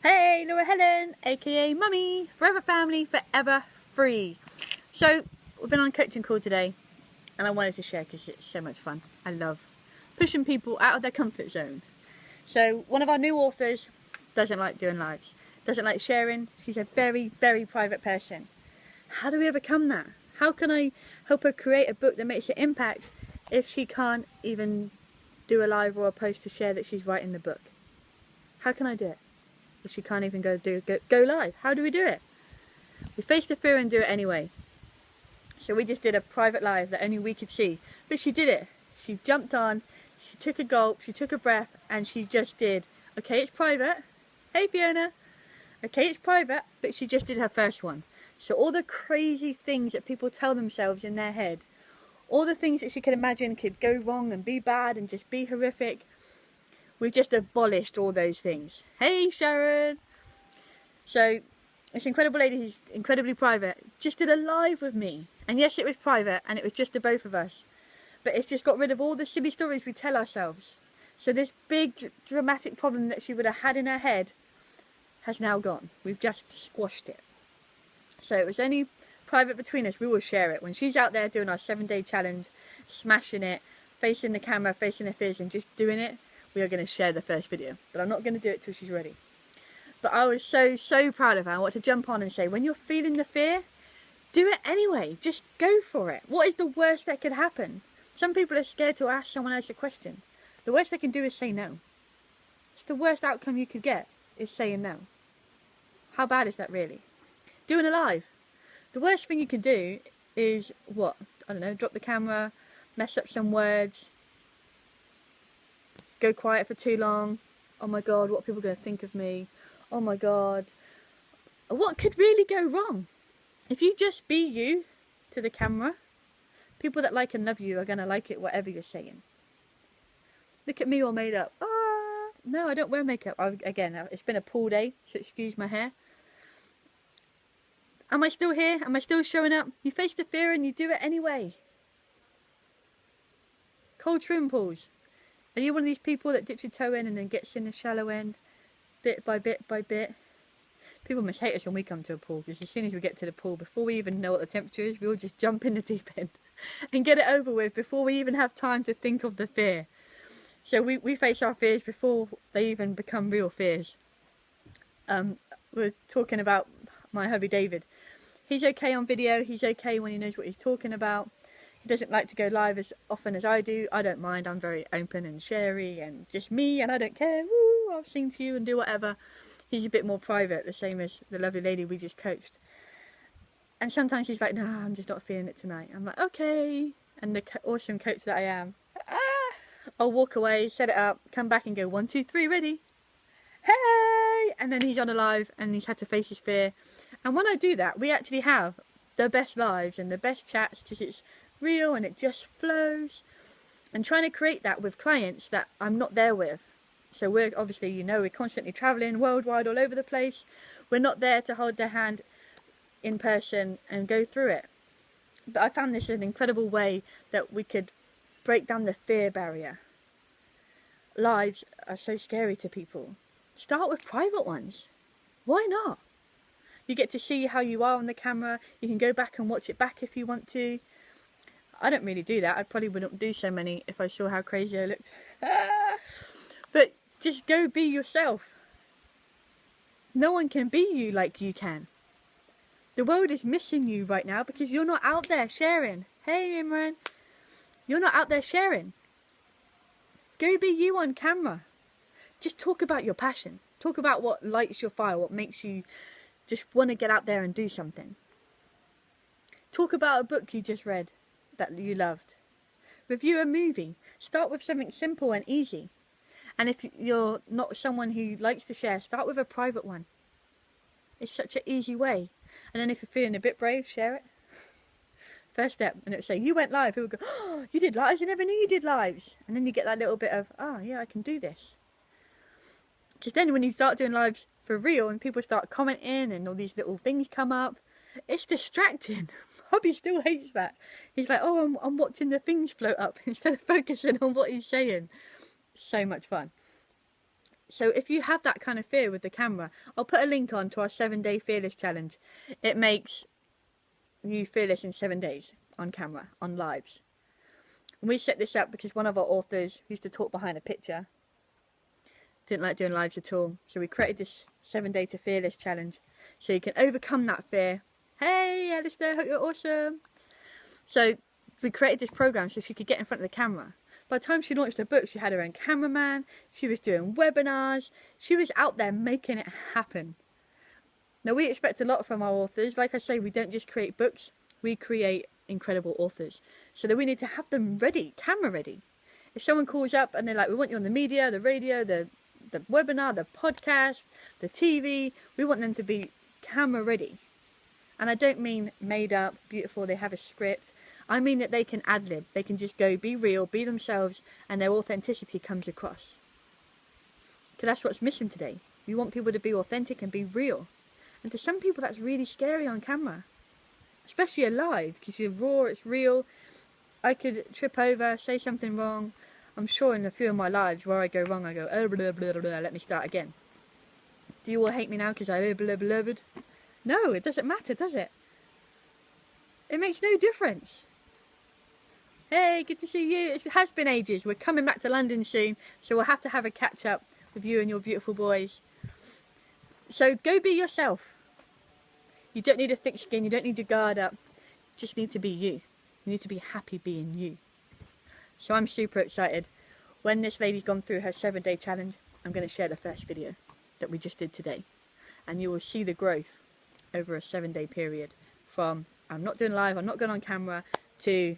Hey, Laura Helen, aka Mummy, forever family, forever free. So, we've been on a coaching call today, and I wanted to share because it's so much fun. I love pushing people out of their comfort zone. So, one of our new authors doesn't like doing lives, doesn't like sharing. She's a very, very private person. How do we overcome that? How can I help her create a book that makes an impact if she can't even do a live or a post to share that she's writing the book? How can I do it? If she can't even go live, how do we do it? We face the fear and do it anyway. So we just did a private live that only we could see, but she did it. She jumped on, she took a gulp, she took a breath, and she just did. Okay, it's private. Hey Fiona. Okay, it's private, but she just did her first one. So all the crazy things that people tell themselves in their head, all the things that she could imagine could go wrong and be bad and just be horrific, we've just abolished all those things. Hey Sharon! So this incredible lady who's incredibly private just did a live with me. And yes, it was private and it was just the both of us. But it's just got rid of all the silly stories we tell ourselves. So this big dramatic problem that she would have had in her head has now gone. We've just squashed it. So it was only private between us. We will share it. When she's out there doing our 7-day challenge, smashing it, facing the camera, facing her fears and just doing it, we are going to share the first video. But I'm not going to do it till she's ready. But I was so proud of her. I want to jump on and say, when you're feeling the fear, do it anyway. Just go for it. What is the worst that could happen? Some people are scared to ask someone else a question. The worst they can do is say no. It's the worst outcome you could get, is saying no. How bad is that really? Doing a live. The worst thing you can do is what? I don't know, drop the camera, mess up some words, go quiet for too long. Oh my God, what are people going to think of me? Oh my God. What could really go wrong? If you just be you to the camera, people that like and love you are going to like it whatever you're saying. Look at me all made up. No, I don't wear makeup. Again, it's been a pool day, so excuse my hair. Am I still here? Am I still showing up? You face the fear and you do it anyway. Cold swimming pools. Are you one of these people that dips your toe in and then gets in the shallow end, bit by bit by bit? People must hate us when we come to a pool, because as soon as we get to the pool, before we even know what the temperature is, we all just jump in the deep end and get it over with before we even have time to think of the fear. So we face our fears before they even become real fears. We're talking about my hubby David. He's okay on video, he's okay when he knows what he's talking about. He doesn't like to go live as often as I do. I don't mind. I'm very open and sharey and just me, and I don't care. Woo, I'll sing to you and do whatever. He's a bit more private, the same as the lovely lady we just coached. And sometimes he's like, nah, I'm just not feeling it tonight. I'm like, okay. And the awesome coach that I am, I'll walk away, set it up, come back and go 1, 2, 3, ready. Hey! And then he's on a live and he's had to face his fear. And when I do that, we actually have the best lives and the best chats because it's real and it just flows. And trying to create that with clients that I'm not there with. So we're obviously, we're constantly traveling worldwide all over the place. We're not there to hold their hand in person and go through it. But I found this an incredible way that we could break down the fear barrier. Lives are so scary to people. Start with private ones. Why not? You get to see how you are on the camera. You can go back and watch it back if you want to. I don't really do that. I probably wouldn't do so many if I saw how crazy I looked. But just go be yourself. No one can be you like you can. The world is missing you right now because you're not out there sharing. Hey Imran. You're not out there sharing. Go be you on camera. Just talk about your passion. Talk about what lights your fire, what makes you just want to get out there and do something. Talk about a book you just read that you loved. Review a movie. Start with something simple and easy. And if you're not someone who likes to share, start with a private one. It's such an easy way. And then if you're feeling a bit brave, share it. First step. And it'll say, you went live. People go, oh, you did lives? I never knew you did lives. And then you get that little bit of, oh yeah, I can do this. Just then when you start doing lives for real and people start commenting and all these little things come up, it's distracting. Hubby still hates that. He's like, oh, I'm watching the things float up instead of focusing on what he's saying. So much fun. So if you have that kind of fear with the camera, I'll put a link on to our 7-day fearless challenge. It makes you fearless in 7 days on camera, on lives. And we set this up because one of our authors used to talk behind a picture, didn't like doing lives at all. So we created this 7-day to fearless challenge so you can overcome that fear. Hey Alistair, hope you're awesome. So we created this program so she could get in front of the camera. By the time she launched her book, she had her own cameraman, she was doing webinars, she was out there making it happen. Now we expect a lot from our authors. Like I say, we don't just create books, we create incredible authors. So that we need to have them ready, camera ready. If someone calls up and they're like, we want you on the media, the radio, the webinar, the podcast, the TV, we want them to be camera ready. And I don't mean made up, beautiful, they have a script. I mean that they can ad-lib, they can just go be real, be themselves, and their authenticity comes across. Because that's what's missing today. We want people to be authentic and be real. And to some people that's really scary on camera. Especially alive, because you're raw, it's real. I could trip over, say something wrong. I'm sure in a few of my lives where I go wrong, I go, oh, blah, blah, blah, blah, let me start again. Do you all hate me now because I blah, blah, blah? No, it doesn't matter, does it? It makes no difference. Hey, good to see you. It has been ages. We're coming back to London soon, so we'll have to have a catch up with you and your beautiful boys. So go be yourself. You don't need a thick skin, you don't need your guard up. You just need to be you. You need to be happy being you. So I'm super excited. When this lady's gone through her 7-day challenge, I'm going to share the first video that we just did today. And you will see the growth over a 7-day period. From I'm not doing live, I'm not going on camera, to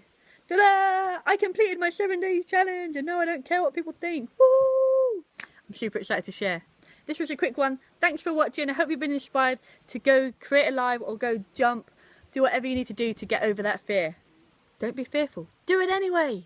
ta-da! I completed my 7-day challenge and now I don't care what people think. Woo! I'm super excited to share. This was a quick one. Thanks for watching. I hope you've been inspired to go create a live or go jump. Do whatever you need to do to get over that fear. Don't be fearful. Do it anyway.